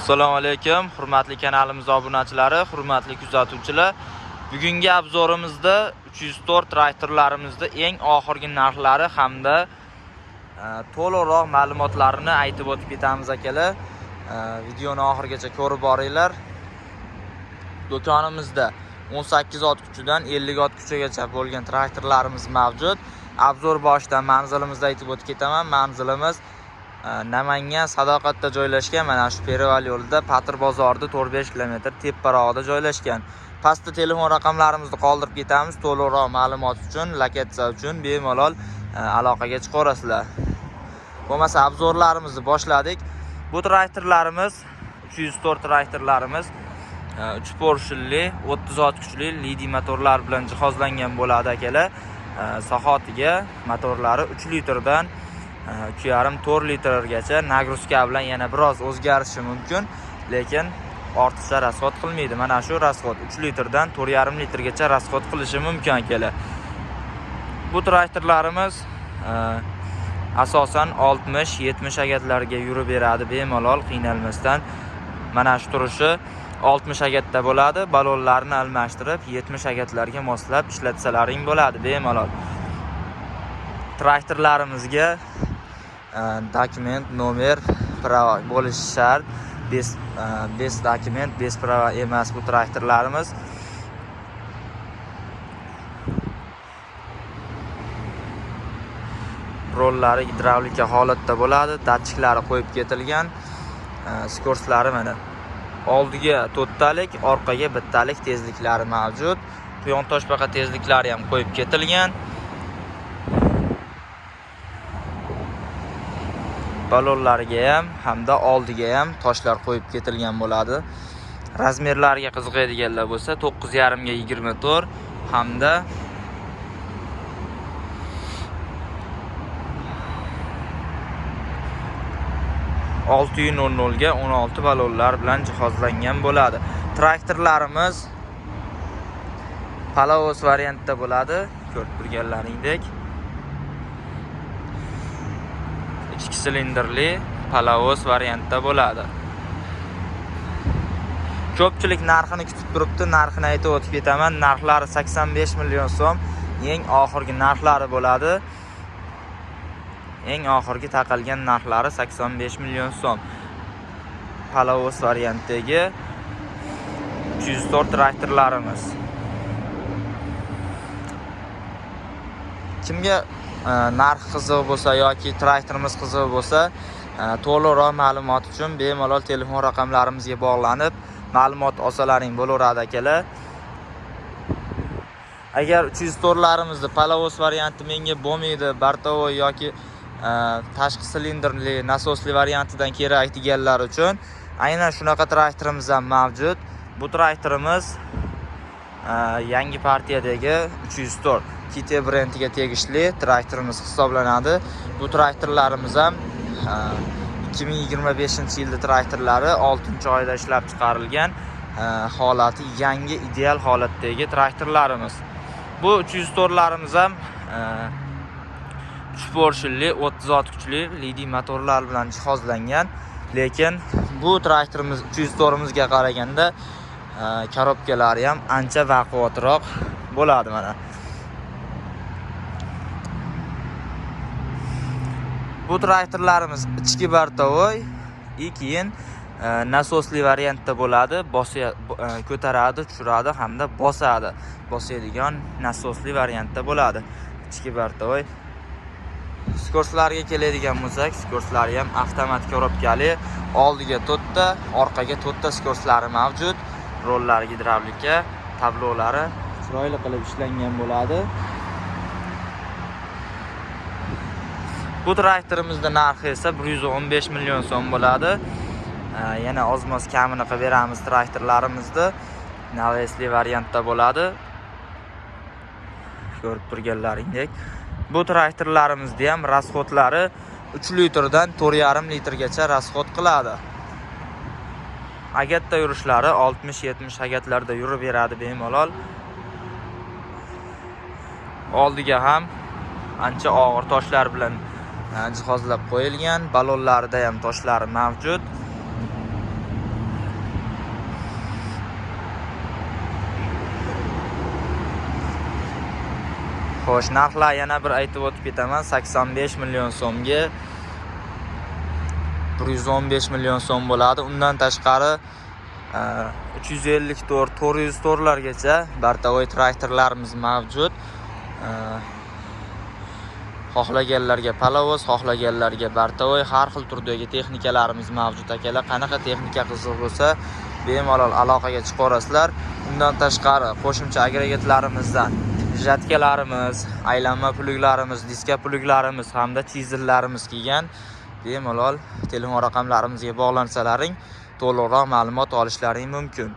Assalomu alaykum, hurmatli kanalimiz obunachilari, hurmatli kuzatuvchilar. Bugungi obzorimizda 304 traktorlarimizda eng oxirgi narxlari hamda to'liqroq ma'lumotlarini aytib o'tib ketamiz akalar. Videoni oxirigacha ko'rib boringlar. Do'konimizda 18 ot kuchidan 50 ot kuchigacha bo'lgan traktorlarimiz mavjud. Obzor boshidan manzilimizni aytib o'tib ketaman. Manzilimiz Namangan Sadoqatda joylashgan, mana shu Perival yo'lida Patr bozorida 4-5 km teparog'ida joylashgan. Pastda telefon raqamlarimizni qoldirib ketamiz. To'liqroq ma'lumot uchun, lokatsiya uchun bemalol aloqaga chiqarasizlar. Bo'lmasa obzorlarimizni boshladik. Bu traktorlarimiz 304 traktorlarimiz 3 porshilli 30 ot kuchli lidi motorlar bilan jihozlangan bo'ladi akalar. Soatiga motorlari 3 litrdan 3,5-4 litrgacha nagruzka bilan yana biroz o'zgarishi mumkin, lekin ortiqcha rasxod qilmaydi. Mana shu rasxod 3 litrdan 4,5 litrgacha rasxod qilishi mumkin akalar. Bu traktorlarimiz asosan 60-70 agatlarga yurib beradi bemalol, qiynalmasdan. Mana shu turishi 60 agatda bo'ladi. Balonlarni almashtirib 70 agatlarga moslab ishlatsalaring bo'ladi bemalol. Traktorlarimizga dokument, nomer, prava bo'lishi shart. Bez dokument, bez prava emas bu traktorlarimiz. Rollari gidravlika holatda bo'ladi, datchiklari qo'yib ketilgan. Skorslari mana oldiga 4 talik, orqaga 1 talik tezliklari mavjud. Quyon toshbaqa tezliklari ham qo'yib ketilgan. Balonlarga ham hamda oldiga ham toshlar qo'yib ketilgan bo'ladi. Razmerlariga qiziqadiganlar bo'lsa 9,5 ga 24 hamda 600 ga 16 balonlar bilan jihozlangan bo'ladi. Traktorlarimiz Palavos variantda bo'ladi, ko'rib turganlaringdek. 2 silindrli Palavos variantda bo'ladi. Ko'pchilik narxini kutib turibdi, narxini aytib o'tib ketaman. Narxlari 85 million so'm, eng oxirgi narxlari bo'ladi. Eng oxirgi taqalgan narxlari 85 million so'm. Palavos variantdagi 304 traktorlarimiz. Kimga narx qiziq bo'lsa yoki traktorimiz qiziq bo'lsa, to'liqroq ma'lumot uchun bemalol telefon raqamlarimizga bog'lanib ma'lumot olsalaring bo'laveradi akalar. Agar 304larimizni Palavos varianti menga bo'lmaydi, Bartovoy yoki tashqi silindrli nasosli variantidan kerak deganlar uchun aynan shunaqa traktorimiz ham mavjud. Bu traktorimiz yangi partiyadagi 304 Kite brendiga tegishli traktorimiz hisoblanadi. Bu traktorlarimiz ham 2025-yilda traktorlari 6-oyda ishlab chiqarilgan, holati yangi ideal holatdagi traktorlarimiz. Bu 304larimiz ham 3 porshilli 30 ot kuchli lidi motorlar bilan jihozlangan, lekin bu traktorimiz 304imizga qaraganda korobkalari ham ancha baquvvatroq bo'ladi mana. Bu traktorlarimiz ichki bartovoy, keyin nasosli variantda bo'ladi. Ko'taradi, tushiradi hamda bosadi. Bosadigan nasosli variantda bo'ladi. Ichki bartovoy. Skorslarga keladigan bo'lsak, skorslari ham avtomat korobkali. Oldiga 4 ta, orqaga 4 ta skorslari mavjud. Rollari gidravlika, tablolari chiroyli qilib ishlangan bo'ladi. Bu traktorimizning narxi esa 115 million so'm bo'ladi. Yana ozmoz kamini qilib beramiz traktorlarimizni. Navesli variantda bo'ladi. Ko'rib turganlaringdek. Bu traktorlarimizda ham rasxodlari 3 litrdan 4,5 litrgacha rasxod qiladi. Agatda yurishlari 60-70 agatlarda yurib beradi bemalol. Oldiga ham ancha og'ir toshlar bilan jihozlab qo'yilgan. Balonlarida ham toshlari mavjud. Xo'sh, narxlar yana bir aytib o'tib ketaman. 85 million so'mga 115 million so'm bo'ladi. Undan tashqari 350 tor, 400 torlargacha bartavoy traktorlarimiz mavjud. Xohlaganlarga palovoz, xohlaganlarga bartavoy har xil turdagi texnikalarimiz mavjud akalar. Qanaqa texnika qiziq bo'lsa, bemalol aloqaga chiqarasizlar. Undan tashqari qo'shimcha agregatlarimizdan jatkalarimiz, aylanma pluglarimiz, diska pluglarimiz hamda chizillarimiz kelgan. Bemalol telefon raqamlarimizga bog'lansalaring, to'liqroq ma'lumot olishlaring mumkin.